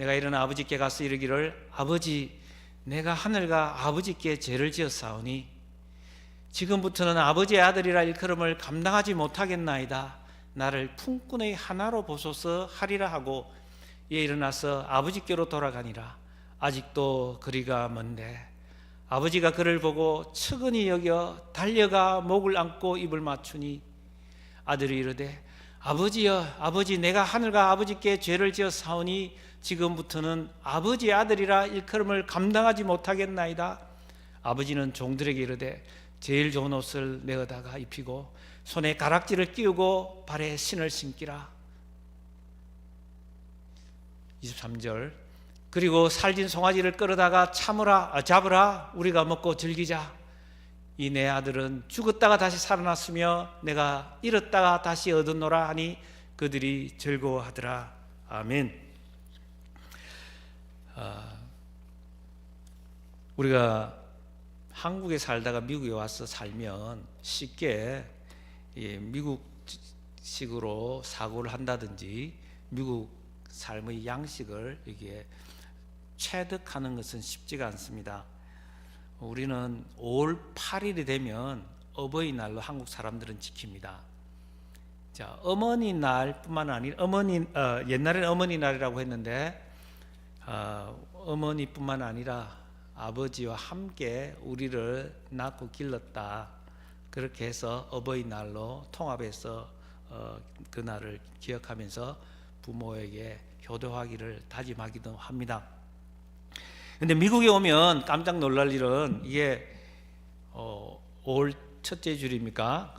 내가 일어나 아버지께 가서 이르기를 아버지 내가 하늘과 아버지께 죄를 지었사오니 지금부터는 아버지의 아들이라 일컬음을 감당하지 못하겠나이다. 나를 품꾼의 하나로 보소서 하리라 하고 이에 일어나서 아버지께로 돌아가니라. 아직도 거리가 먼데 아버지가 그를 보고 측은히 여겨 달려가 목을 안고 입을 맞추니 아들이 이르되 아버지여 아버지 내가 하늘과 아버지께 죄를 지었사오니 지금부터는 아버지의 아들이라 일컬음을 감당하지 못하겠나이다. 아버지는 종들에게 이르되 제일 좋은 옷을 내어다가 입히고 손에 가락지를 끼우고 발에 신을 신기라. 23절 그리고 살진 송아지를 끌어다가 잡으라 우리가 먹고 즐기자. 이 내 아들은 죽었다가 다시 살아났으며 내가 잃었다가 다시 얻었노라 하니 그들이 즐거워하더라. 아멘. 우리가 한국에 살다가 미국에 와서 살면 쉽게 미국식으로 사고를 한다든지 미국 삶의 양식을 이게 체득하는 것은 쉽지가 않습니다. 우리는 5월 8일이 되면 어버이날로 한국 사람들은 지킵니다. 자, 어머니날뿐만 아니라 옛날에는 어머니날이라고 했는데 어머니뿐만 아니라 아버지와 함께 우리를 낳고 길렀다. 그렇게 해서 어버이날로 통합해서 그날을 기억하면서 부모에게 효도하기를 다짐하기도 합니다. 근데 미국에 오면 깜짝 놀랄 일은 이게 5월 첫째 주일입니까?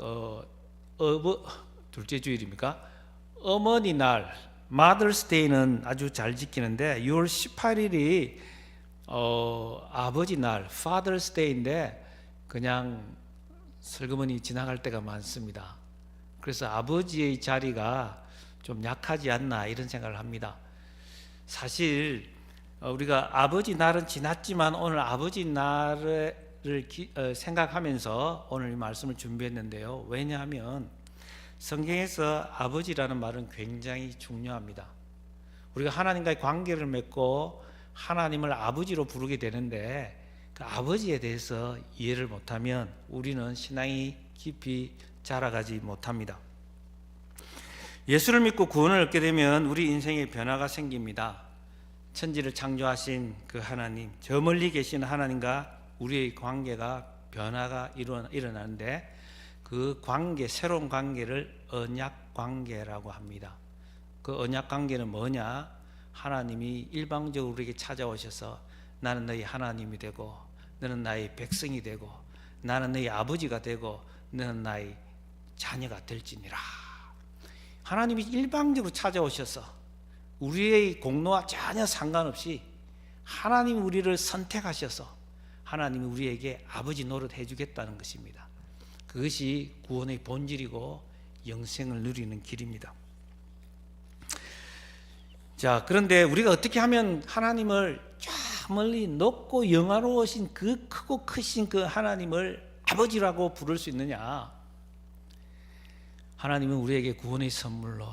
둘째 주일입니까? 어머니날 Mother's Day는 아주 잘 지키는데 6월 18일이 아버지 날 Father's Day인데 그냥 슬그머니 지나갈 때가 많습니다. 그래서 아버지의 자리가 좀 약하지 않나 이런 생각을 합니다. 사실 우리가 아버지 날은 지났지만 오늘 아버지 날을 생각하면서 오늘 이 말씀을 준비했는데요. 왜냐하면 성경에서 아버지라는 말은 굉장히 중요합니다. 우리가 하나님과의 관계를 맺고 하나님을 아버지로 부르게 되는데 그 아버지에 대해서 이해를 못하면 우리는 신앙이 깊이 자라가지 못합니다. 예수를 믿고 구원을 얻게 되면 우리 인생에 변화가 생깁니다. 천지를 창조하신 그 하나님, 저 멀리 계신 하나님과 우리의 관계가 변화가 일어나는데 그 관계, 새로운 관계를 언약 관계라고 합니다. 그 언약 관계는 뭐냐? 하나님이 일방적으로 우리에게 찾아오셔서 나는 너희 하나님이 되고 너는 나의 백성이 되고 나는 너희 아버지가 되고 너는 나의 자녀가 될지니라. 하나님이 일방적으로 찾아오셔서 우리의 공로와 전혀 상관없이 하나님이 우리를 선택하셔서 하나님이 우리에게 아버지 노릇 해주겠다는 것입니다. 그것이 구원의 본질이고 영생을 누리는 길입니다. 자, 그런데 우리가 어떻게 하면 하나님을 저 멀리 높고 영화로우신 그 크고 크신 그 하나님을 아버지라고 부를 수 있느냐? 하나님은 우리에게 구원의 선물로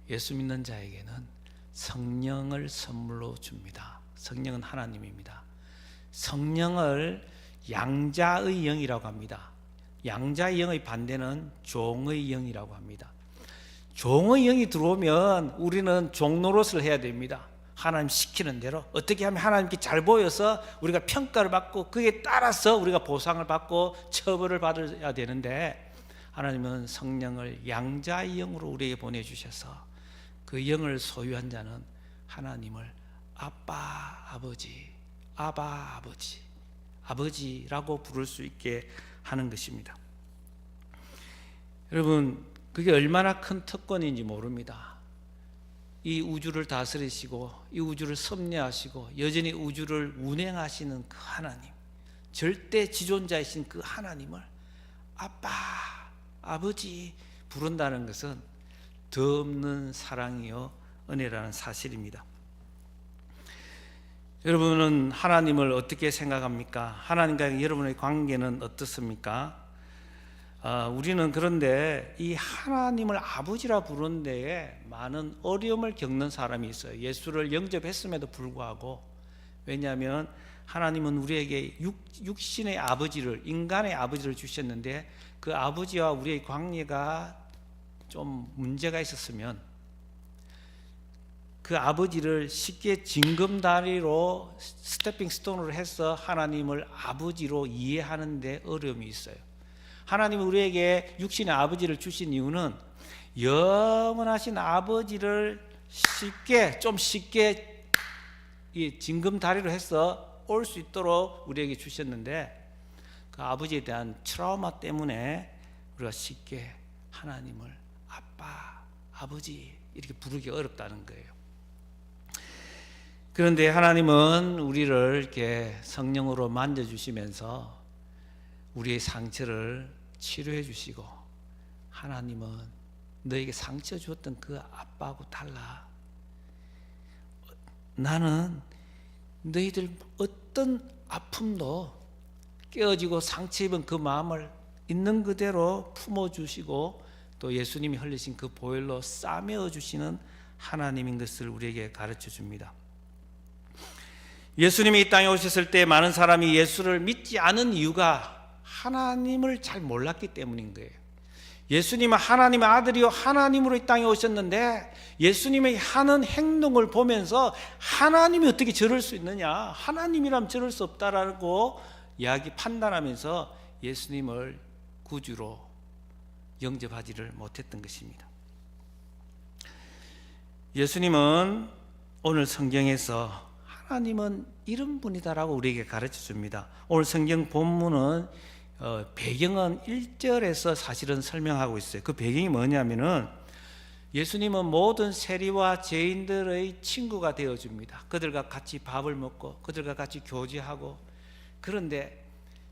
예수 믿는 자에게는 성령을 선물로 줍니다. 성령은 하나님입니다. 성령을 양자의 영이라고 합니다. 양자의 영의 반대는 종의 영이라고 합니다. 종의 영이 들어오면 우리는 종 노릇을 해야 됩니다. 하나님 시키는 대로 어떻게 하면 하나님께 잘 보여서 우리가 평가를 받고 그에 따라서 우리가 보상을 받고 처벌을 받아야 되는데 하나님은 성령을 양자의 영으로 우리에게 보내주셔서 그 영을 소유한 자는 하나님을 아빠 아버지, 아바 아버지, 아버지라고 부를 수 있게 하는 것입니다. 여러분, 그게 얼마나 큰 특권인지 모릅니다. 이 우주를 다스리시고 이 우주를 섭리하시고 여전히 우주를 운행하시는 그 하나님, 절대 지존자이신 그 하나님을 아빠, 아버지 부른다는 것은 더없는 사랑이요 은혜라는 사실입니다. 여러분은 하나님을 어떻게 생각합니까? 하나님과 여러분의 관계는 어떻습니까? 우리는 그런데 이 하나님을 아버지라 부르는 데에 많은 어려움을 겪는 사람이 있어요. 예수를 영접했음에도 불구하고. 왜냐하면 하나님은 우리에게 육신의 아버지를, 인간의 아버지를 주셨는데 그 아버지와 우리의 관계가 좀 문제가 있었으면 그 아버지를 쉽게 징검다리로 스태핑 스톤으로 해서 하나님을 아버지로 이해하는 데 어려움이 있어요. 하나님이 우리에게 육신의 아버지를 주신 이유는 영원하신 아버지를 좀 쉽게 이 징검다리로 해서 올 수 있도록 우리에게 주셨는데 그 아버지에 대한 트라우마 때문에 우리가 쉽게 하나님을 아빠, 아버지 이렇게 부르기 어렵다는 거예요. 그런데 하나님은 우리를 이렇게 성령으로 만져주시면서 우리의 상처를 치료해 주시고, 하나님은 너에게 상처 주었던 그 아빠하고 달라. 나는 너희들 어떤 아픔도 깨어지고 상처 입은 그 마음을 있는 그대로 품어주시고 또 예수님이 흘리신 그 보혈로 싸매어 주시는 하나님인 것을 우리에게 가르쳐 줍니다. 예수님이 이 땅에 오셨을 때 많은 사람이 예수를 믿지 않은 이유가 하나님을 잘 몰랐기 때문인 거예요. 예수님은 하나님의 아들이요 하나님으로 이 땅에 오셨는데 예수님의 하는 행동을 보면서 하나님이 어떻게 저럴 수 있느냐, 하나님이라면 저럴 수 없다라고 판단하면서 예수님을 구주로 영접하지를 못했던 것입니다. 예수님은 오늘 성경에서 하나님은 이런 분이다라고 우리에게 가르쳐 줍니다. 오늘 성경 본문은 배경은 1절에서 사실은 설명하고 있어요. 그 배경이 뭐냐면은 예수님은 모든 세리와 죄인들의 친구가 되어줍니다. 그들과 같이 밥을 먹고 그들과 같이 교제하고. 그런데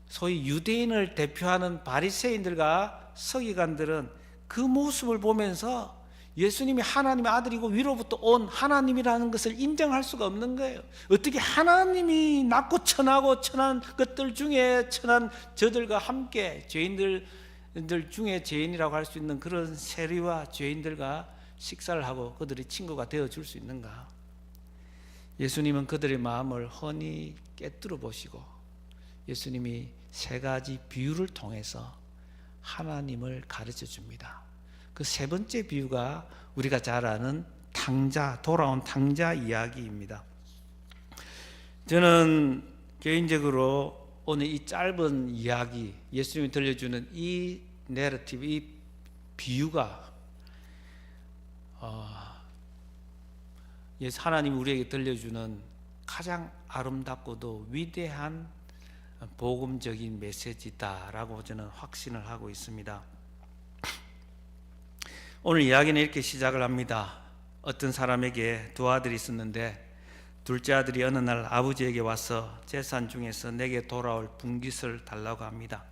소위 유대인을 대표하는 바리새인들과 서기관들은 그 모습을 보면서 예수님이 하나님의 아들이고 위로부터 온 하나님이라는 것을 인정할 수가 없는 거예요. 어떻게 하나님이 낮고 천하고 천한 것들 중에 천한 저들과 함께 죄인들 중에 죄인이라고 할 수 있는 그런 세리와 죄인들과 식사를 하고 그들의 친구가 되어줄 수 있는가? 예수님은 그들의 마음을 훤히 깨뜨려 보시고 예수님이 세 가지 비유를 통해서 하나님을 가르쳐 줍니다. 그 세 번째 비유가 우리가 잘 아는 돌아온 탕자 이야기입니다. 저는 개인적으로 오늘 이 짧은 이야기, 예수님이 들려주는 이 내러티브, 이 비유가 하나님이 우리에게 들려주는 가장 아름답고도 위대한 복음적인 메시지다라고 저는 확신을 하고 있습니다. 오늘 이야기는 이렇게 시작을 합니다. 어떤 사람에게 두 아들이 있었는데 둘째 아들이 어느 날 아버지에게 와서 재산 중에서 내게 돌아올 분깃을 달라고 합니다.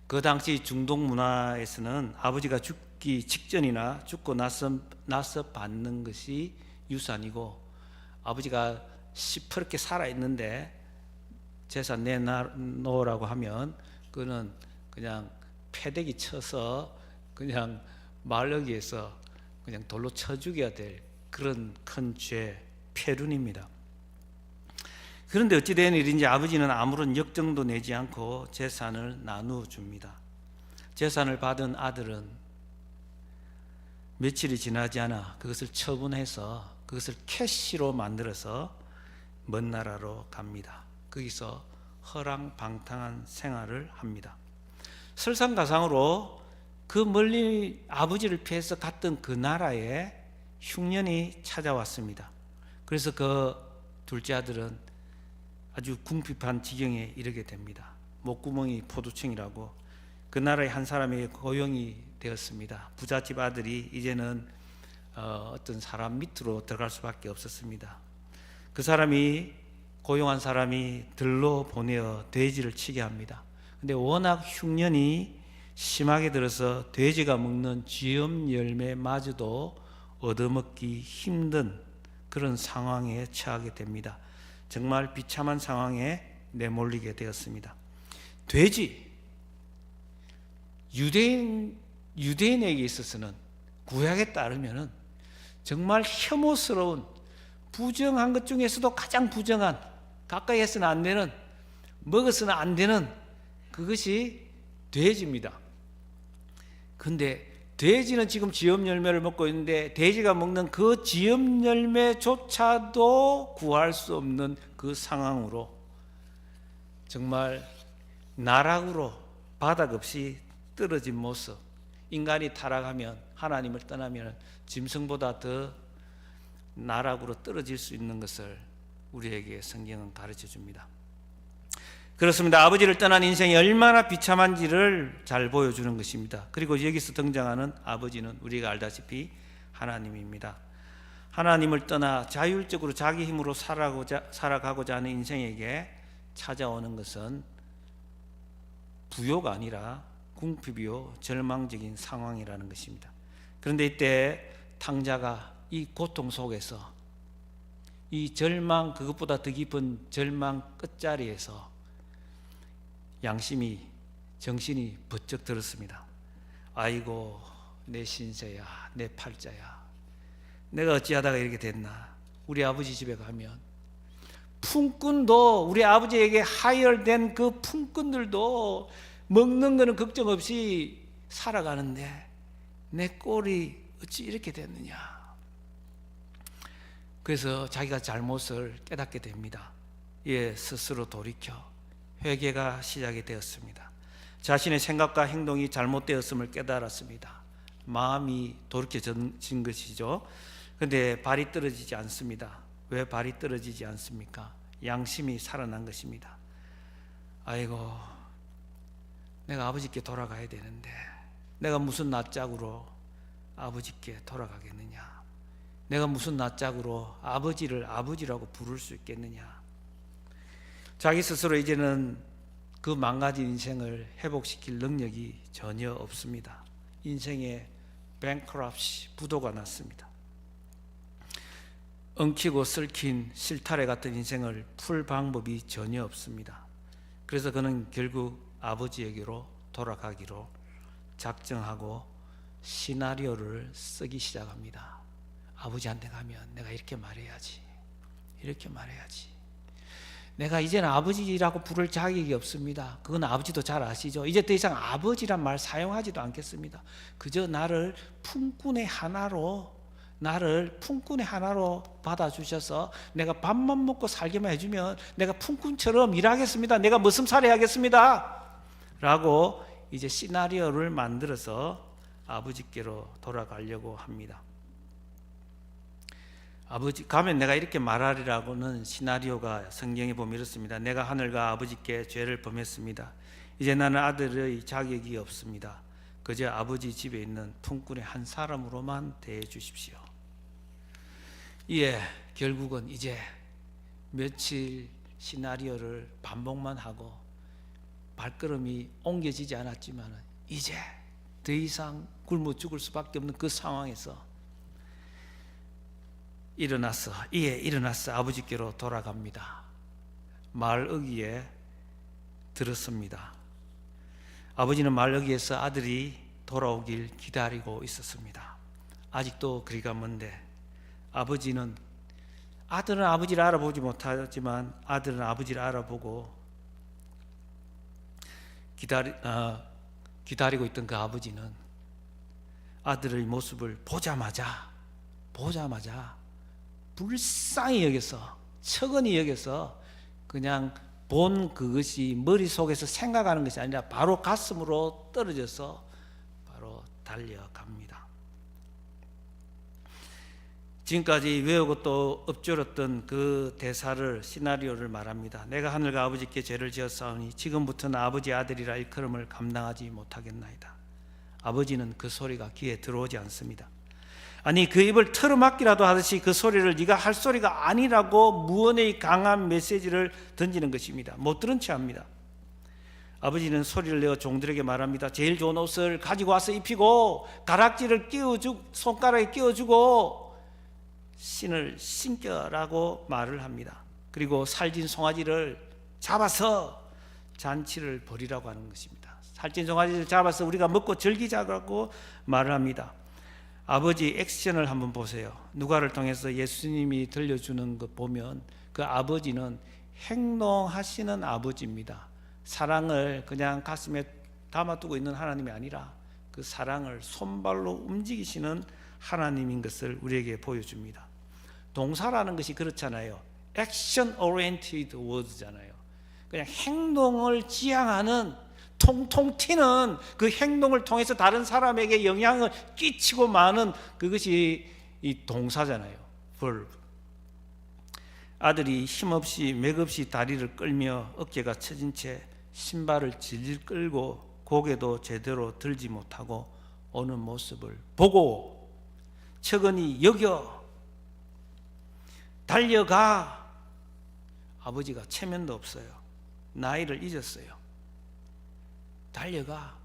그 당시 중동 문화에서는 아버지가 죽기 직전이나 죽고 나서 받는 것이 유산이고, 아버지가 시퍼렇게 살아있는데 재산 내놓으라고 하면 그는 그냥 패대기 쳐서 그냥 마을여기에서 그냥 돌로 쳐 죽여야 될 그런 큰 죄, 폐륜입니다. 그런데 어찌 된 일인지 아버지는 아무런 역정도 내지 않고 재산을 나누어 줍니다. 재산을 받은 아들은 며칠이 지나지 않아 그것을 처분해서 그것을 캐시로 만들어서 먼 나라로 갑니다. 거기서 허랑방탕한 생활을 합니다. 설상가상으로 그 멀리 아버지를 피해서 갔던 그 나라에 흉년이 찾아왔습니다. 그래서 그 둘째 아들은 아주 궁핍한 지경에 이르게 됩니다. 목구멍이 포도청이라고 그 나라의 한 사람에게 고용이 되었습니다. 부잣집 아들이 이제는 어떤 사람 밑으로 들어갈 수밖에 없었습니다. 그 사람이 고용한 사람이 들로 보내어 돼지를 치게 합니다. 근데 워낙 흉년이 심하게 들어서 돼지가 먹는 쥐염 열매마저도 얻어먹기 힘든 그런 상황에 처하게 됩니다. 정말 비참한 상황에 내몰리게 되었습니다. 돼지, 유대인에게 있어서는 구약에 따르면은 정말 혐오스러운 부정한 것 중에서도 가장 부정한, 가까이 해서는 안 되는, 먹어서는 안 되는 그것이 돼지입니다. 근데 돼지는 지금 지엽 열매를 먹고 있는데 돼지가 먹는 그 지엽 열매조차도 구할 수 없는 그 상황으로 정말 나락으로 바닥 없이 떨어진 모습, 인간이 타락하면, 하나님을 떠나면 짐승보다 더 나락으로 떨어질 수 있는 것을 우리에게 성경은 가르쳐 줍니다. 그렇습니다. 아버지를 떠난 인생이 얼마나 비참한지를 잘 보여주는 것입니다. 그리고 여기서 등장하는 아버지는 우리가 알다시피 하나님입니다. 하나님을 떠나 자율적으로 자기 힘으로 살아가고자 하는 인생에게 찾아오는 것은 부요가 아니라 궁핍이요 절망적인 상황이라는 것입니다. 그런데 이때 탕자가 이 고통 속에서, 이 절망, 그것보다 더 깊은 절망 끝자리에서 양심이, 정신이 번쩍 들었습니다. 아이고 내 신세야, 내 팔자야, 내가 어찌하다가 이렇게 됐나. 우리 아버지 집에 가면 품꾼도, 우리 아버지에게 하열된 그 품꾼들도 먹는 거는 걱정 없이 살아가는데 내 꼴이 어찌 이렇게 됐느냐. 그래서 자기가 잘못을 깨닫게 됩니다. 예, 스스로 돌이켜 회개가 시작이 되었습니다. 자신의 생각과 행동이 잘못되었음을 깨달았습니다. 마음이 돌이켜진 것이죠. 그런데 발이 떨어지지 않습니다. 왜 발이 떨어지지 않습니까? 양심이 살아난 것입니다. 아이고, 내가 아버지께 돌아가야 되는데 내가 무슨 낯짝으로 아버지께 돌아가겠느냐. 내가 무슨 낯짝으로 아버지를 아버지라고 부를 수 있겠느냐. 자기 스스로 이제는 그 망가진 인생을 회복시킬 능력이 전혀 없습니다. 인생에 bankruptcy, 부도가 났습니다. 엉키고 썩힌 실타래 같은 인생을 풀 방법이 전혀 없습니다. 그래서 그는 결국 아버지에게로 돌아가기로 작정하고 시나리오를 쓰기 시작합니다. 아버지한테 가면 내가 이렇게 말해야지, 이렇게 말해야지. 내가 이제는 아버지라고 부를 자격이 없습니다. 그건 아버지도 잘 아시죠? 이제 더 이상 아버지란 말 사용하지도 않겠습니다. 그저 나를 품꾼의 하나로 받아주셔서 내가 밥만 먹고 살게만 해주면 내가 품꾼처럼 일하겠습니다. 내가 머슴살이 하겠습니다. 라고 이제 시나리오를 만들어서 아버지께로 돌아가려고 합니다. 아버지 가면 내가 이렇게 말하리라고는 시나리오가 성경에 보면 이렇습니다. 내가 하늘과 아버지께 죄를 범했습니다. 이제 나는 아들의 자격이 없습니다. 그저 아버지 집에 있는 품꾼의 한 사람으로만 대해 주십시오. 이에 결국은 이제 며칠 시나리오를 반복만 하고 발걸음이 옮겨지지 않았지만 이제 더 이상 굶어 죽을 수밖에 없는 그 상황에서 일어나서 아버지께로 돌아갑니다. 말어기에 들었습니다. 아버지는 말어기에서 아들이 돌아오길 기다리고 있었습니다. 아직도 거리가 먼데 아들은 아버지를 알아보지 못하지만 아들은 아버지를 알아보고 기다리고 있던 그 아버지는 아들의 모습을 보자마자 불쌍히 여겨서, 척은히 여겨서 그냥 본 그것이 머릿속에서 생각하는 것이 아니라 바로 가슴으로 떨어져서 바로 달려갑니다. 지금까지 외우고 또 엎조렸던 그 대사를, 시나리오를 말합니다. 내가 하늘과 아버지께 죄를 지었사오니 지금부터는 아버지 아들이라 일컬음을 감당하지 못하겠나이다. 아버지는 그 소리가 귀에 들어오지 않습니다. 아니, 그 입을 틀어막기라도 하듯이 그 소리를 네가 할 소리가 아니라고 무언의 강한 메시지를 던지는 것입니다. 못 들은 채 합니다. 아버지는 소리를 내어 종들에게 말합니다. 제일 좋은 옷을 가지고 와서 입히고 가락지를 손가락에 끼워주고 신을 신겨라고 말을 합니다. 그리고 살진 송아지를 잡아서 잔치를 벌이라고 하는 것입니다. 살찐 송아지를 잡아서 우리가 먹고 즐기자고 말을 합니다. 아버지 액션을 한번 보세요. 누가를 통해서 예수님이 들려주는 것 보면 그 아버지는 행동하시는 아버지입니다. 사랑을 그냥 가슴에 담아두고 있는 하나님이 아니라 그 사랑을 손발로 움직이시는 하나님인 것을 우리에게 보여줍니다. 동사라는 것이 그렇잖아요. 액션 오리엔티드 워드잖아요. 그냥 행동을 지향하는, 통통 튀는 그 행동을 통해서 다른 사람에게 영향을 끼치고 마는 그것이 이 동사잖아요. verb. 아들이 힘없이 맥없이 다리를 끌며 어깨가 처진 채 신발을 질질 끌고 고개도 제대로 들지 못하고 오는 모습을 보고 척은이 여겨 달려가. 아버지가 체면도 없어요. 나이를 잊었어요. 달려가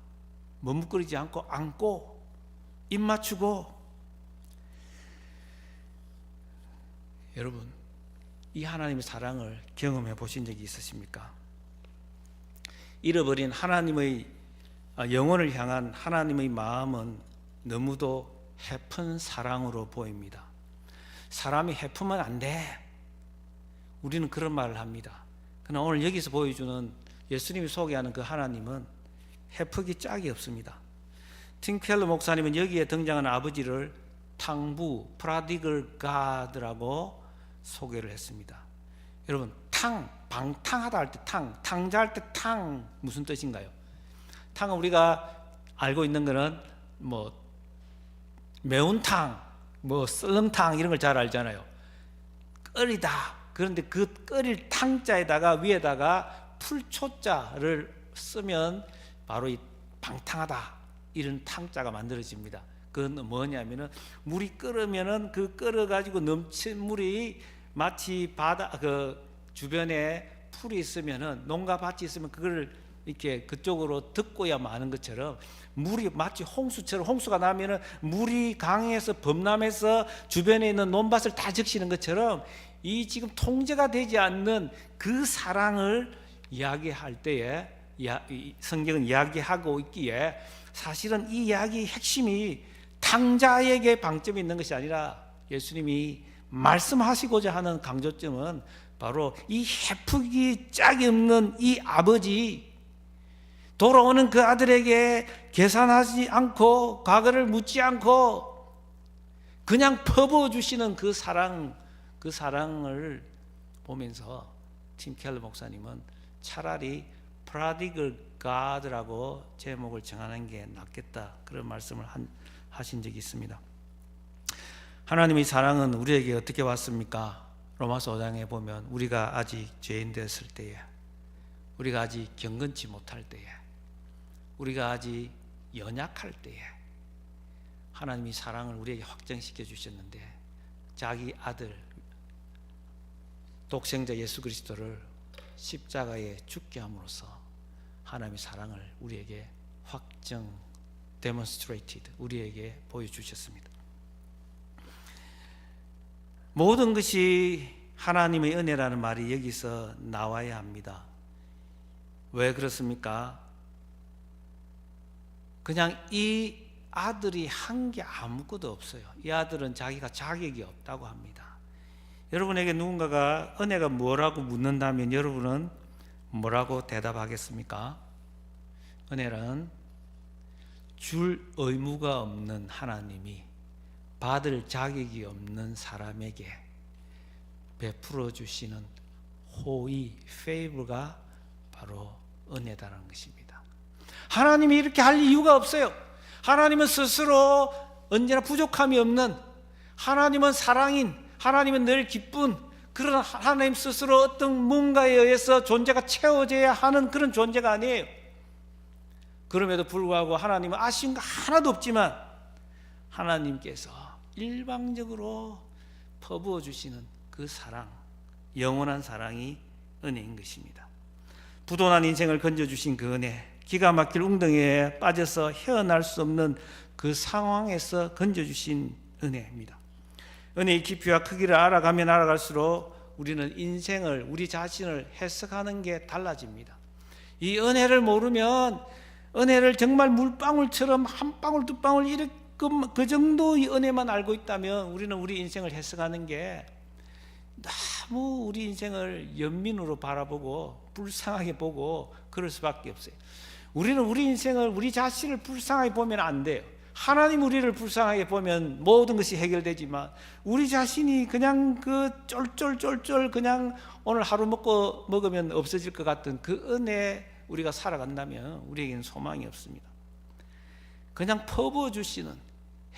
머뭇거리지 않고 안고 입 맞추고. 여러분, 이 하나님의 사랑을 경험해 보신 적이 있으십니까? 잃어버린 하나님의 영혼을 향한 하나님의 마음은 너무도 해픈 사랑으로 보입니다. 사람이 해프면 안 돼. 우리는 그런 말을 합니다. 그러나 오늘 여기서 보여주는 예수님이 소개하는 그 하나님은 해프기 짝이 없습니다. 팀 켈러 목사님은 여기에 등장하는 아버지를 탕부, 프라디글 가드라고 소개를 했습니다. 여러분, 방탕하다 할 때 탕자할 때 무슨 뜻인가요? 탕은 우리가 알고 있는 거는 매운탕, 썰렁탕 이런 걸 잘 알잖아요. 끓이다. 그런데 그 끓일 탕자에다가 위에다가 풀초자를 쓰면 바로 이 방탕하다 이런 탕자가 만들어집니다. 그건 뭐냐면은 물이 끓으면은 그 끓어가지고 넘친 물이 마치 바다 그 주변에 풀이 있으면은 농가 밭이 있으면 그걸 이렇게 그쪽으로 듣고야 마는 것처럼 물이 마치 홍수처럼 홍수가 나면은 물이 강에서 범람해서 주변에 있는 논밭을 다 적시는 것처럼 이 지금 통제가 되지 않는 그 사랑을 이야기할 때에 성경은 이야기하고 있기에 사실은 이 이야기의 핵심이 탕자에게 방점이 있는 것이 아니라 예수님이 말씀하시고자 하는 강조점은 바로 이 해프기 짝이 없는 이 아버지, 돌아오는 그 아들에게 계산하지 않고 과거를 묻지 않고 그냥 퍼부어 주시는 그 사랑을 보면서 팀 켈러 목사님은 차라리 프라디글 가드라고 제목을 정하는 게 낫겠다 그런 말씀을 하신 적이 있습니다. 하나님의 사랑은 우리에게 어떻게 왔습니까? 로마서 5장에 보면 우리가 아직 죄인 되었을 때에, 우리가 아직 경건치 못할 때에, 우리가 아직 연약할 때에 하나님이 사랑을 우리에게 확정시켜 주셨는데 자기 아들 독생자 예수 그리스도를 십자가에 죽게 함으로써 하나님의 사랑을 우리에게 확정 demonstrated 우리에게 보여주셨습니다. 모든 것이 하나님의 은혜라는 말이 여기서 나와야 합니다. 왜 그렇습니까? 그냥 이 아들이 한 게 아무것도 없어요. 이 아들은 자기가 자격이 없다고 합니다. 여러분에게 누군가가 은혜가 뭐라고 묻는다면 여러분은 뭐라고 대답하겠습니까? 은혜는 줄 의무가 없는 하나님이 받을 자격이 없는 사람에게 베풀어 주시는 호의, favor가 바로 은혜다라는 것입니다. 하나님이 이렇게 할 이유가 없어요. 하나님은 스스로 언제나 부족함이 없는, 하나님은 사랑인, 하나님은 늘 기쁜 그런 하나님 스스로 어떤 뭔가에 의해서 존재가 채워져야 하는 그런 존재가 아니에요. 그럼에도 불구하고 하나님은 아쉬운 거 하나도 없지만 하나님께서 일방적으로 퍼부어 주시는 그 사랑, 영원한 사랑이 은혜인 것입니다. 부도난 인생을 건져주신 그 은혜, 기가 막힐 웅덩이에 빠져서 헤어날 수 없는 그 상황에서 건져주신 은혜입니다. 은혜의 깊이와 크기를 알아가면 알아갈수록 우리는 인생을, 우리 자신을 해석하는 게 달라집니다. 이 은혜를 모르면 은혜를 정말 물방울처럼 한 방울 두 방울 이렇게 그 정도의 은혜만 알고 있다면 우리는 우리 인생을 해석하는 게 너무 우리 인생을 연민으로 바라보고 불쌍하게 보고 그럴 수밖에 없어요. 우리는 우리 인생을, 우리 자신을 불쌍하게 보면 안 돼요. 하나님 우리를 불쌍하게 보면 모든 것이 해결되지만 우리 자신이 그냥 그 쫄쫄쫄쫄 그냥 오늘 하루 먹으면 없어질 것 같은 그 은혜 우리가 살아간다면 우리에게는 소망이 없습니다. 그냥 퍼부어 주시는,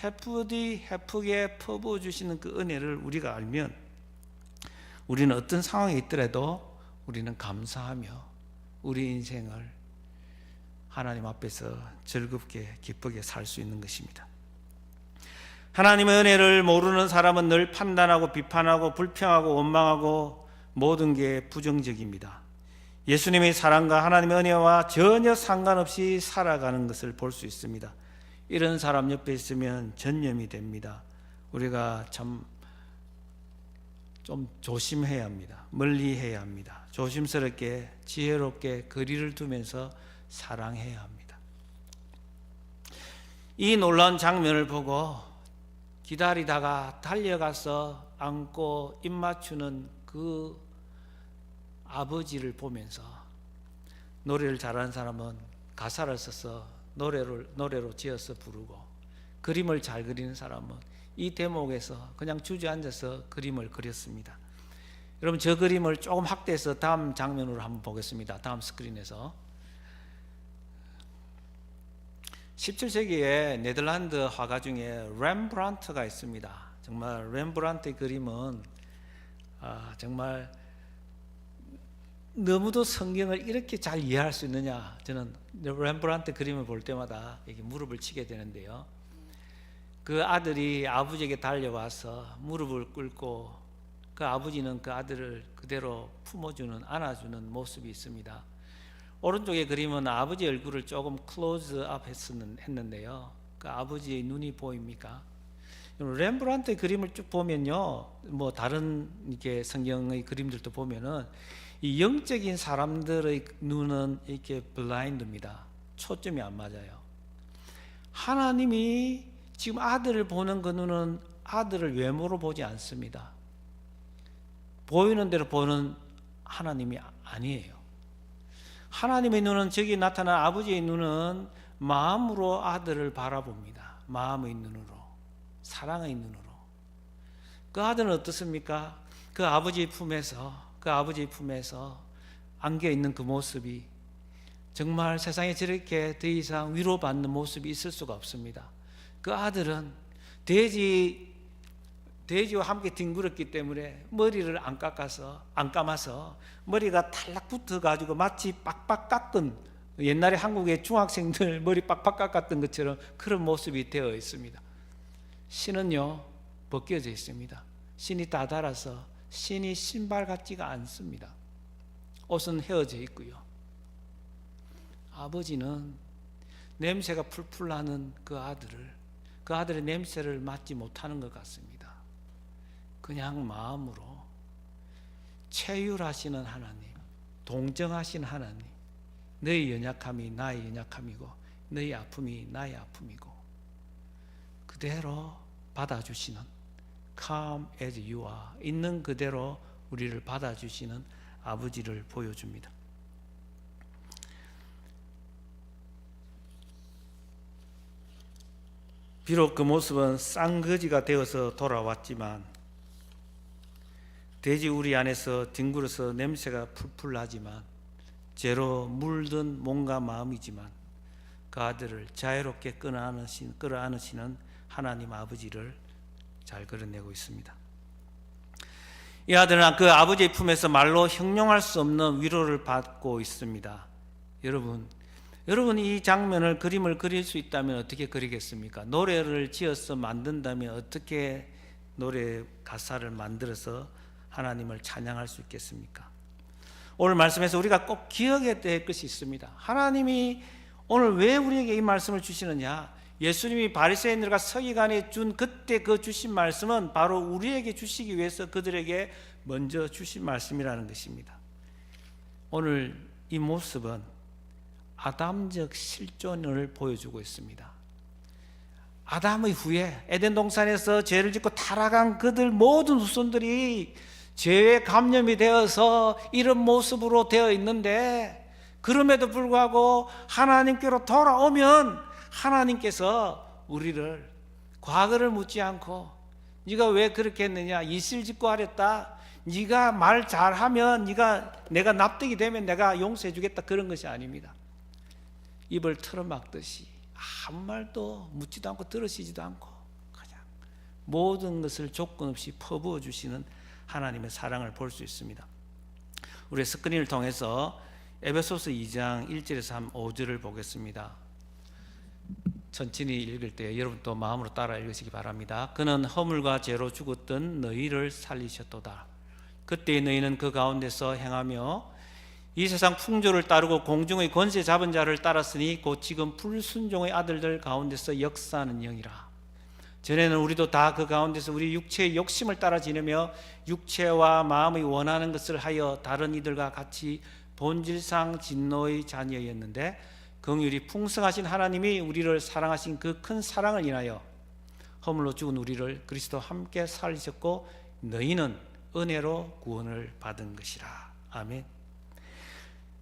헤프게 퍼부어 주시는 그 은혜를 우리가 알면 우리는 어떤 상황에 있더라도 우리는 감사하며 우리 인생을 하나님 앞에서 즐겁게 기쁘게 살 수 있는 것입니다. 하나님의 은혜를 모르는 사람은 늘 판단하고 비판하고 불평하고 원망하고 모든 게 부정적입니다. 예수님의 사랑과 하나님의 은혜와 전혀 상관없이 살아가는 것을 볼 수 있습니다. 이런 사람 옆에 있으면 전염이 됩니다. 우리가 참 좀 조심해야 합니다. 멀리해야 합니다. 조심스럽게 지혜롭게 거리를 두면서 사랑해야 합니다. 이 놀라운 장면을 보고 기다리다가 달려가서 안고 입 맞추는 그 아버지를 보면서 노래를 잘하는 사람은 가사를 써서 노래로 지어서 부르고 그림을 잘 그리는 사람은 이 대목에서 그냥 주저앉아서 그림을 그렸습니다. 여러분 저 그림을 조금 확대해서 다음 장면으로 한번 보겠습니다. 다음 스크린에서 17세기에 네덜란드 화가 중에 렘브란트가 있습니다. 정말 렘브란트의 그림은 정말 너무도 성경을 이렇게 잘 이해할 수 있느냐, 저는 렘브란트 그림을 볼 때마다 이렇게 무릎을 치게 되는데요. 그 아들이 아버지에게 달려와서 무릎을 꿇고 그 아버지는 그 아들을 그대로 품어주는, 안아주는 모습이 있습니다. 오른쪽의 그림은 아버지 얼굴을 조금 클로즈업 했는데요. 그 아버지의 눈이 보입니까? 렘브란트의 그림을 쭉 보면요, 뭐 다른 이렇게 성경의 그림들도 보면은 이 영적인 사람들의 눈은 이렇게 블라인드입니다. 초점이 안 맞아요. 하나님이 지금 아들을 보는 그 눈은 아들을 외모로 보지 않습니다. 보이는 대로 보는 하나님이 아니에요. 하나님의 눈은, 저기 나타난 아버지의 눈은 마음으로 아들을 바라봅니다. 마음의 눈으로, 사랑의 눈으로. 그 아들은 어떻습니까? 그 아버지의 품에서 안겨 있는 그 모습이 정말 세상에 저렇게 더 이상 위로받는 모습이 있을 수가 없습니다. 그 아들은 돼지와 함께 뒹굴었기 때문에 머리를 안 감아서 머리가 탈락 붙어가지고 마치 빡빡 깎은, 옛날에 한국의 중학생들 머리 빡빡 깎았던 것처럼 그런 모습이 되어 있습니다. 신은요 벗겨져 있습니다. 신이 다 닳아서 신이 신발 같지가 않습니다. 옷은 헤어져 있고요. 아버지는 냄새가 풀풀 나는 그 아들의 냄새를 맡지 못하는 것 같습니다. 그냥 마음으로 체휼하시는 하나님, 동정하시는 하나님, 너희 연약함이 나의 연약함이고 너희 아픔이 나의 아픔이고 그대로 받아주시는, Come as you are, 있는 그대로 우리를 받아주시는 아버지를 보여줍니다. 비록 그 모습은 쌍거지가 되어서 돌아왔지만, 돼지 우리 안에서 뒹굴어서 냄새가 풀풀 나지만, 죄로 물든 몸과 마음이지만 그 아들을 자유롭게 끌어안으시는 하나님 아버지를 잘 그려내고 있습니다. 이 아들은 그 아버지의 품에서 말로 형용할 수 없는 위로를 받고 있습니다. 여러분 이 장면을, 그림을 그릴 수 있다면 어떻게 그리겠습니까? 노래를 지어서 만든다면 어떻게 노래 가사를 만들어서 하나님을 찬양할 수 있겠습니까? 오늘 말씀에서 우리가 꼭 기억해야 될 것이 있습니다. 하나님이 오늘 왜 우리에게 이 말씀을 주시느냐? 예수님이 바리새인들과 서기관에 준 그때 그 주신 말씀은 바로 우리에게 주시기 위해서 그들에게 먼저 주신 말씀이라는 것입니다. 오늘 이 모습은 아담적 실존을 보여주고 있습니다. 아담의 후예, 에덴 동산에서 죄를 짓고 타락한 그들 모든 후손들이 죄에 감염이 되어서 이런 모습으로 되어 있는데, 그럼에도 불구하고 하나님께로 돌아오면 하나님께서 우리를 과거를 묻지 않고 네가 왜 그렇게 했느냐, 이슬 짓고 하랬다, 네가 말 잘하면 내가 납득이 되면 내가 용서해 주겠다, 그런 것이 아닙니다. 입을 틀어막듯이 아무 말도 묻지도 않고 들으시지도 않고 그냥 모든 것을 조건 없이 퍼부어 주시는 하나님의 사랑을 볼 수 있습니다. 우리 스크린을 통해서 에베소서 2장 1절에서 5절을 보겠습니다. 천천히 읽을 때 여러분 또 마음으로 따라 읽으시기 바랍니다. 그는 허물과 죄로 죽었던 너희를 살리셨도다. 그때 너희는 그 가운데서 행하며 이 세상 풍조를 따르고 공중의 권세 잡은 자를 따랐으니 곧 지금 불순종의 아들들 가운데서 역사하는 영이라. 전에는 우리도 다 그 가운데서 우리 육체의 욕심을 따라 지내며 육체와 마음의 원하는 것을 하여 다른 이들과 같이 본질상 진노의 자녀였는데, 긍휼이 풍성하신 하나님이 우리를 사랑하신 그 큰 사랑을 인하여 허물로 죽은 우리를 그리스도와 함께 살리셨고 너희는 은혜로 구원을 받은 것이라. 아멘.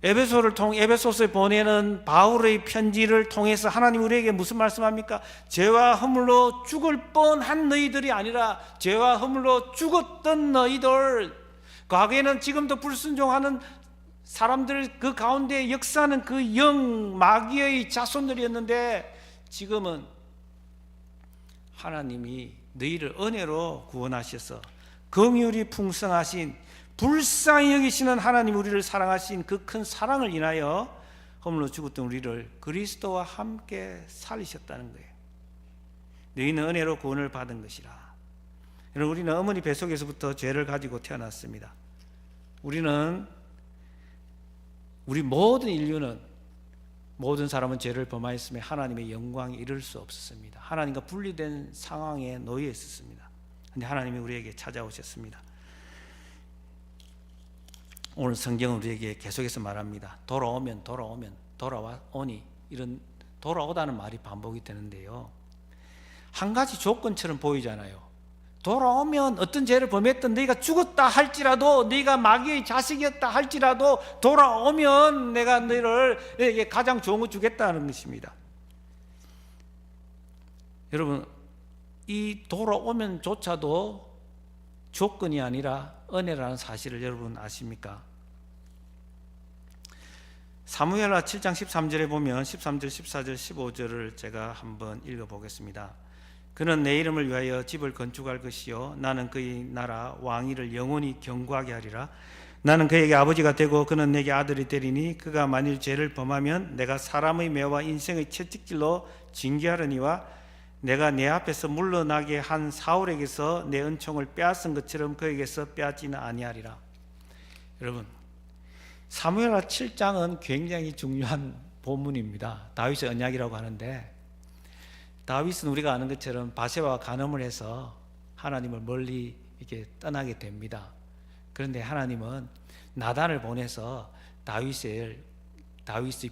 에베소서에 보내는 바울의 편지를 통해서 하나님 우리에게 무슨 말씀합니까? 죄와 허물로 죽을 뻔한 너희들이 아니라 죄와 허물로 죽었던 너희들, 과거에는 지금도 불순종하는 사람들 그 가운데 역사하는 그 영 마귀의 자손들이었는데, 지금은 하나님이 너희를 은혜로 구원하셔서 긍휼이 풍성하신 불쌍히 여기시는 하나님, 우리를 사랑하신 그 큰 사랑을 인하여 허물로 죽었던 우리를 그리스도와 함께 살리셨다는 거예요. 너희는 은혜로 구원을 받은 것이라. 여러분, 우리는 어머니 뱃속에서부터 죄를 가지고 태어났습니다. 우리 모든 인류는, 모든 사람은 죄를 범하였으며 하나님의 영광에 이를 수 없었습니다. 하나님과 분리된 상황에 놓여 있었습니다. 그런데 하나님이 우리에게 찾아오셨습니다. 오늘 성경은 우리에게 계속해서 말합니다. 돌아오니, 이런 돌아오다는 말이 반복이 되는데요, 한 가지 조건처럼 보이잖아요. 돌아오면 어떤 죄를 범했던 너희가 죽었다 할지라도, 너희가 마귀의 자식이었다 할지라도 돌아오면 내가 너희에게 가장 좋은 거 주겠다는 것입니다. 여러분, 이 돌아오면조차도 조건이 아니라 은혜라는 사실을 여러분 아십니까? 사무엘하 7장 13절에 보면 13절, 14절, 15절을 제가 한번 읽어보겠습니다. 그는 내 이름을 위하여 집을 건축할 것이요 나는 그의 나라 왕위를 영원히 경고하게 하리라. 나는 그에게 아버지가 되고 그는 내게 아들이 되리니 그가 만일 죄를 범하면 내가 사람의 매와 인생의 채찍질로 징계하려니와 내가 내 앞에서 물러나게 한 사울에게서 내 은총을 빼앗은 것처럼 그에게서 빼앗지는 아니하리라. 여러분, 사무엘하 7장은 굉장히 중요한 본문입니다. 다윗의 언약이라고 하는데, 다윗은 우리가 아는 것처럼 바세바와 간음을 해서 하나님을 멀리 이렇게 떠나게 됩니다. 그런데 하나님은 나단을 보내서 다윗의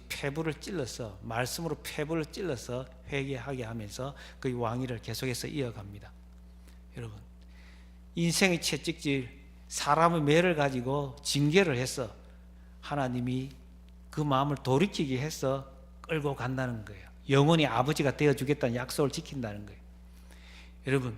폐부를 찔러서, 말씀으로 폐부를 찔러서 회개하게 하면서 그의 왕위를 계속해서 이어갑니다. 여러분, 인생의 채찍질, 사람의 매를 가지고 징계를 해서 하나님이 그 마음을 돌이키게 해서 끌고 간다는 거예요. 영원히 아버지가 되어주겠다는 약속을 지킨다는 거예요. 여러분,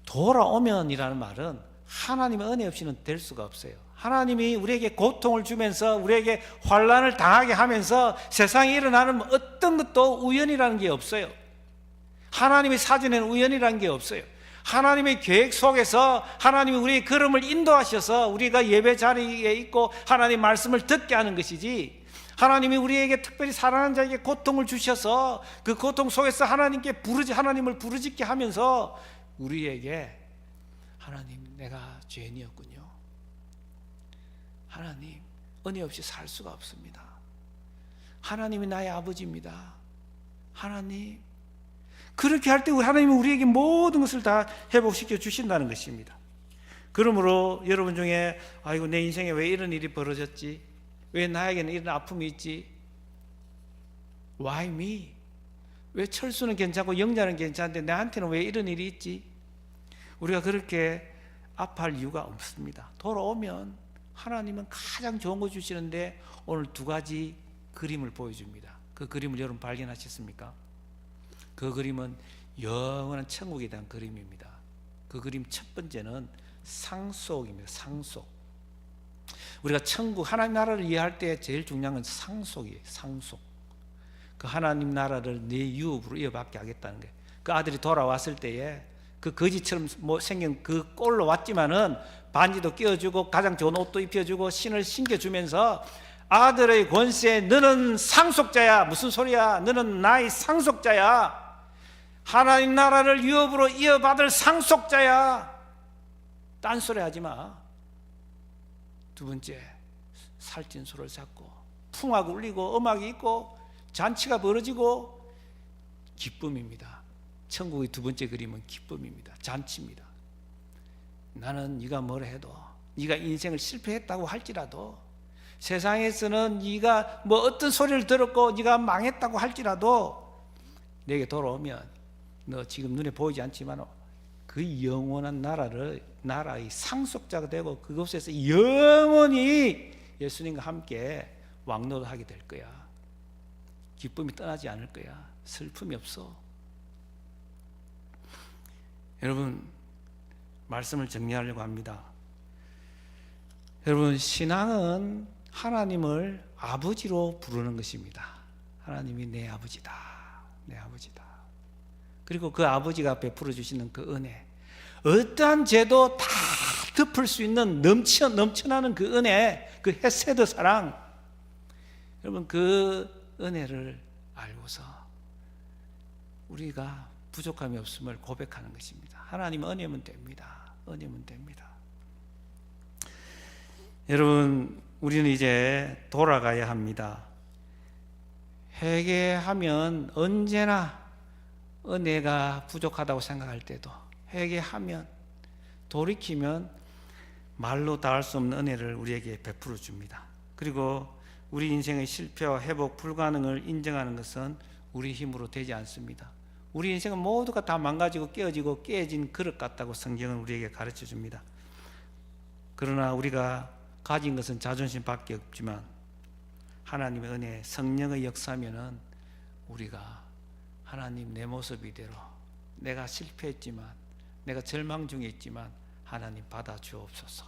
돌아오면이라는 말은 하나님의 은혜 없이는 될 수가 없어요. 하나님이 우리에게 고통을 주면서 우리에게 환난을 당하게 하면서 세상에 일어나는 어떤 것도 우연이라는 게 없어요. 하나님의 사진에는 우연이라는 게 없어요. 하나님의 계획 속에서 하나님이 우리의 걸음을 인도하셔서 우리가 예배 자리에 있고 하나님의 말씀을 듣게 하는 것이지, 하나님이 우리에게 특별히 사랑하는 자에게 고통을 주셔서 그 고통 속에서 하나님을 부르짖게 하면서 우리에게 하나님, 내가 죄인이었군요. 하나님, 은혜 없이 살 수가 없습니다. 하나님이 나의 아버지입니다. 하나님, 그렇게 할 때 하나님은 우리에게 모든 것을 다 회복시켜 주신다는 것입니다. 그러므로 여러분 중에 아이고 내 인생에 왜 이런 일이 벌어졌지? 왜 나에게는 이런 아픔이 있지? Why me? 왜 철수는 괜찮고 영자는 괜찮은데 나한테는 왜 이런 일이 있지? 우리가 그렇게 아파할 이유가 없습니다. 돌아오면 하나님은 가장 좋은 거 주시는데 오늘 두 가지 그림을 보여줍니다. 그 그림을 여러분 발견하셨습니까? 그 그림은 영원한 천국에 대한 그림입니다. 그 그림 첫 번째는 상속입니다. 상속. 우리가 천국 하나님 나라를 이해할 때 제일 중요한 건 상속이에요. 상속. 그 하나님 나라를 내 유업으로 이어받게 하겠다는 거예요. 그 아들이 돌아왔을 때에 그 거지처럼 생긴 그 꼴로 왔지만은 반지도 끼워주고 가장 좋은 옷도 입혀주고 신을 신겨주면서 아들의 권세, 너는 상속자야. 무슨 소리야? 너는 나의 상속자야. 하나님 나라를 유업으로 이어받을 상속자야. 딴소리 하지 마. 두 번째, 살찐 소를 잡고 풍악 울리고 음악이 있고 잔치가 벌어지고 기쁨입니다. 천국의 두 번째 그림은 기쁨입니다. 잔치입니다. 나는 네가 뭐라 해도, 네가 인생을 실패했다고 할지라도, 세상에서는 네가 뭐 어떤 소리를 들었고 네가 망했다고 할지라도 내게 돌아오면 너 지금 눈에 보이지 않지만 그 영원한 나라의 상속자가 되고 그곳에서 영원히 예수님과 함께 왕노릇하게 될 거야. 기쁨이 떠나지 않을 거야. 슬픔이 없어. 여러분, 말씀을 정리하려고 합니다. 여러분, 신앙은 하나님을 아버지로 부르는 것입니다. 하나님이 내 아버지다. 내 아버지다. 그리고 그 아버지가 베풀어 주시는 그 은혜, 어떠한 죄도 다 덮을 수 있는 넘쳐나는 그 은혜, 그 헤세드 사랑, 여러분 그 은혜를 알고서 우리가 부족함이 없음을 고백하는 것입니다. 하나님은 은혜면 됩니다. 은혜면 됩니다. 여러분, 우리는 이제 돌아가야 합니다. 회개하면 언제나 은혜가 부족하다고 생각할 때도, 회개하면, 돌이키면 말로 다 할 수 없는 은혜를 우리에게 베풀어 줍니다. 그리고 우리 인생의 실패와 회복 불가능을 인정하는 것은 우리 힘으로 되지 않습니다. 우리 인생은 모두가 다 망가지고 깨어지고 깨진 그릇 같다고 성경은 우리에게 가르쳐 줍니다. 그러나 우리가 가진 것은 자존심밖에 없지만 하나님의 은혜, 성령의 역사면은 우리가 하나님 내 모습 이대로, 내가 실패했지만, 내가 절망 중에 있지만 하나님 받아 주옵소서.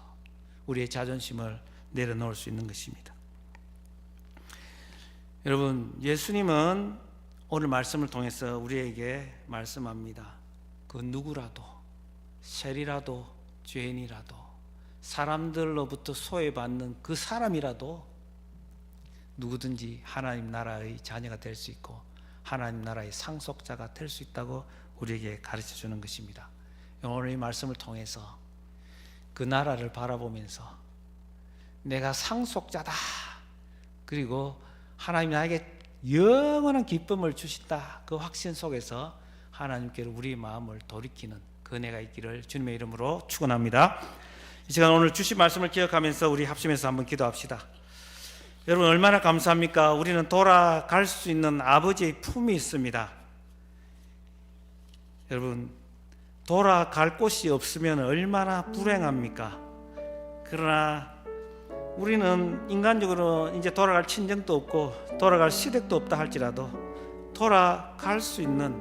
우리의 자존심을 내려놓을 수 있는 것입니다. 여러분, 예수님은 오늘 말씀을 통해서 우리에게 말씀합니다. 그 누구라도, 세리라도, 죄인이라도, 사람들로부터 소외받는 그 사람이라도 누구든지 하나님 나라의 자녀가 될 수 있고 하나님 나라의 상속자가 될 수 있다고 우리에게 가르쳐 주는 것입니다. 오늘 이 말씀을 통해서 그 나라를 바라보면서 내가 상속자다, 그리고 하나님 나에게 영원한 기쁨을 주신다, 그 확신 속에서 하나님께로 우리의 마음을 돌이키는 그 은혜가 있기를 주님의 이름으로 축원합니다. 이 시간 오늘 주신 말씀을 기억하면서 우리 합심해서 한번 기도합시다. 여러분, 얼마나 감사합니까? 우리는 돌아갈 수 있는 아버지의 품이 있습니다. 여러분, 돌아갈 곳이 없으면 얼마나 불행합니까? 그러나 우리는 인간적으로 이제 돌아갈 친정도 없고 돌아갈 시댁도 없다 할지라도 돌아갈 수 있는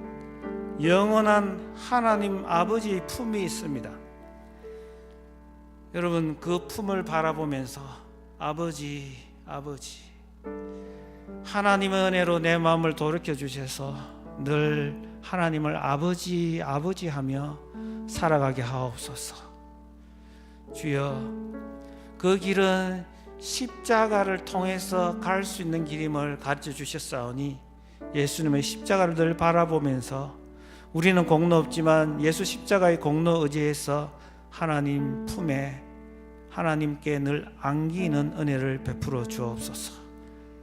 영원한 하나님 아버지의 품이 있습니다. 여러분, 그 품을 바라보면서 아버지, 하나님의 은혜로 내 마음을 돌이켜 주셔서 늘 하나님을 아버지 하며 살아가게 하옵소서. 주여, 그 길은 십자가를 통해서 갈 수 있는 길임을 가르쳐 주셨사오니 예수님의 십자가를 늘 바라보면서 우리는 공로 없지만 예수 십자가의 공로 의지해서 하나님 품에 하나님께 늘 안기는 은혜를 베풀어 주옵소서.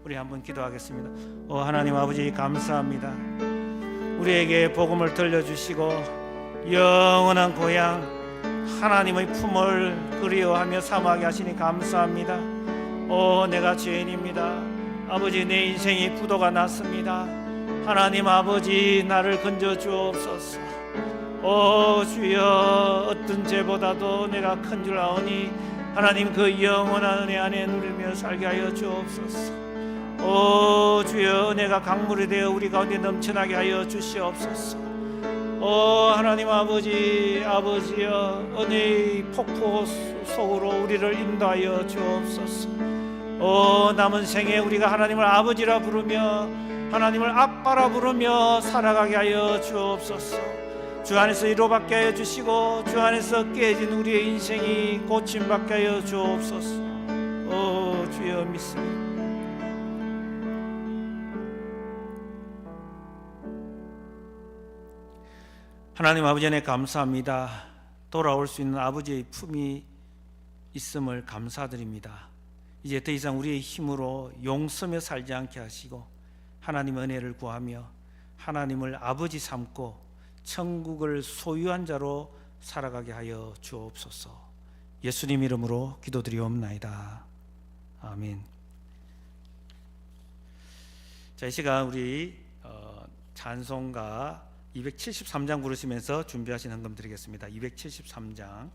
우리 한번 기도하겠습니다. 하나님 아버지, 감사합니다. 우리에게 복음을 들려주시고 영원한 고향 하나님의 품을 그리워하며 사모하게 하시니 감사합니다. 내가 죄인입니다. 아버지, 내 인생이 부도가 났습니다. 하나님 아버지, 나를 건져 주옵소서. 오 주여, 어떤 죄보다도 내가 큰 줄 아오니 하나님 그 영원한 은혜 안에 누리며 살게 하여 주옵소서. 오 주여, 은혜가 강물이 되어 우리 가운데 넘쳐나게 하여 주시옵소서. 오 하나님 아버지, 아버지여, 은혜의 폭포 속으로 우리를 인도하여 주옵소서. 오 남은 생에 우리가 하나님을 아버지라 부르며 하나님을 아빠라 부르며 살아가게 하여 주옵소서. 주 안에서 위로받게 하여 주시고 주 안에서 깨진 우리의 인생이 고침받게 하여 주옵소서. 오 주여, 믿습니다. 하나님 아버지 안에 감사합니다. 돌아올 수 있는 아버지의 품이 있음을 감사드립니다. 이제 더 이상 우리의 힘으로 용서며 살지 않게 하시고 하나님의 은혜를 구하며 하나님을 아버지 삼고 천국을 소유한 자로 살아가게 하여 주옵소서. 예수님 이름으로 기도드리옵나이다. 아멘. 자, 이 시간 우리 찬송가 273장 부르시면서 준비하신 헌금 드리겠습니다. 273장.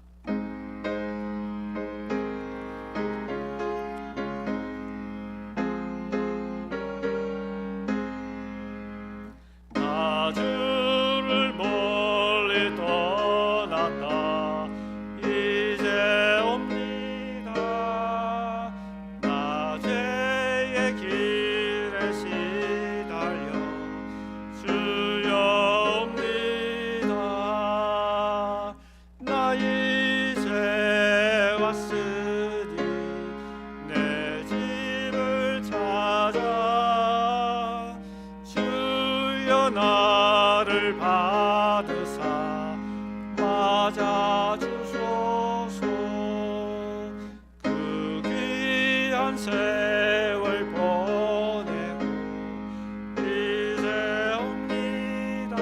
나를 받으사 맞아주소서. 그 귀한 세월 보내고 이제 옵니다.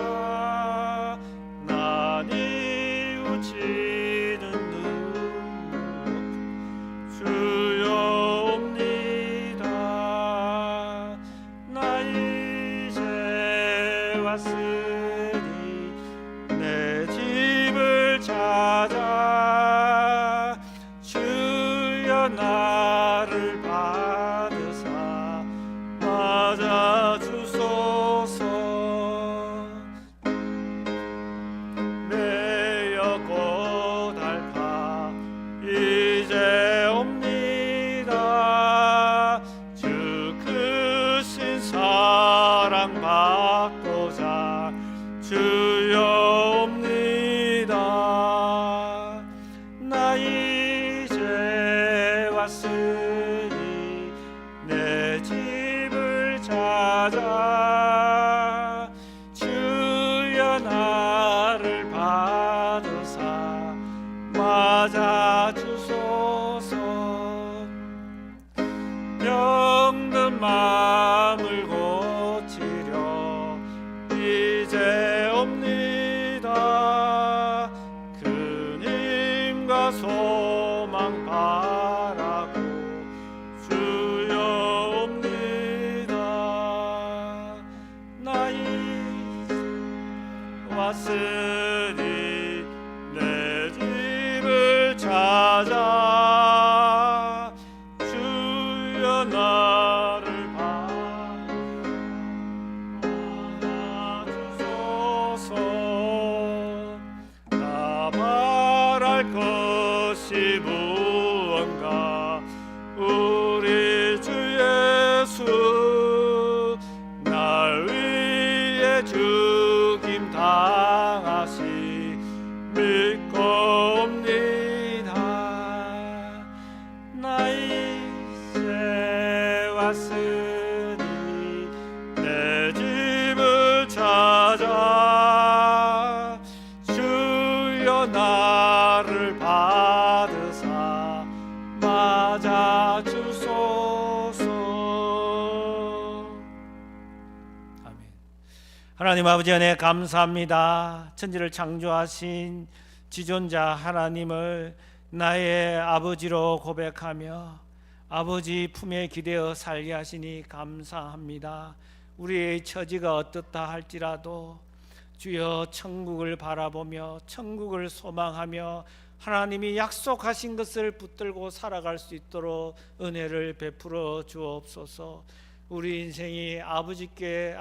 난 이웃치는 눈물 주여 옵니다. 나 이제 왔으니 내 집을 찾아 주여 나를 받으사 맞아주소서. 매여 고달파 이제 옵니다. 주 크신 사랑 받고자 주여 옵니다. 나 이제 왔으니 내 집을 찾아 주여 나를 받으사 맞아주소서. 병든 마음을 고치려 이제 옵니다. 그님과 소망 바라고 주여 옵니다. 나 이제 왔으니 내 집을 찾아 주여 나를 받아주소서. 나 바랄 것이 무언가 우리 주 예수 날 위해 죽임 당하시 믿고 옵니다. 나 이제 왔으니 내 집을 찾아 주여 나를 받으사 맞아주소서. 아멘. 하나님 아버지 은혜 감사합니다. 천지를 창조하신 지존자 하나님을 나의 아버지로 고백하며 아버지 품에 기대어 살게 하시니 감사합니다. 우리의 처지가 어떻다 할지라도 주여 천국을 바라보며 천국을 소망하며 하나님이 약속하신 것을 붙들고 살아갈 수 있도록 은혜를 베풀어 주옵소서. 우리 인생이 아버지께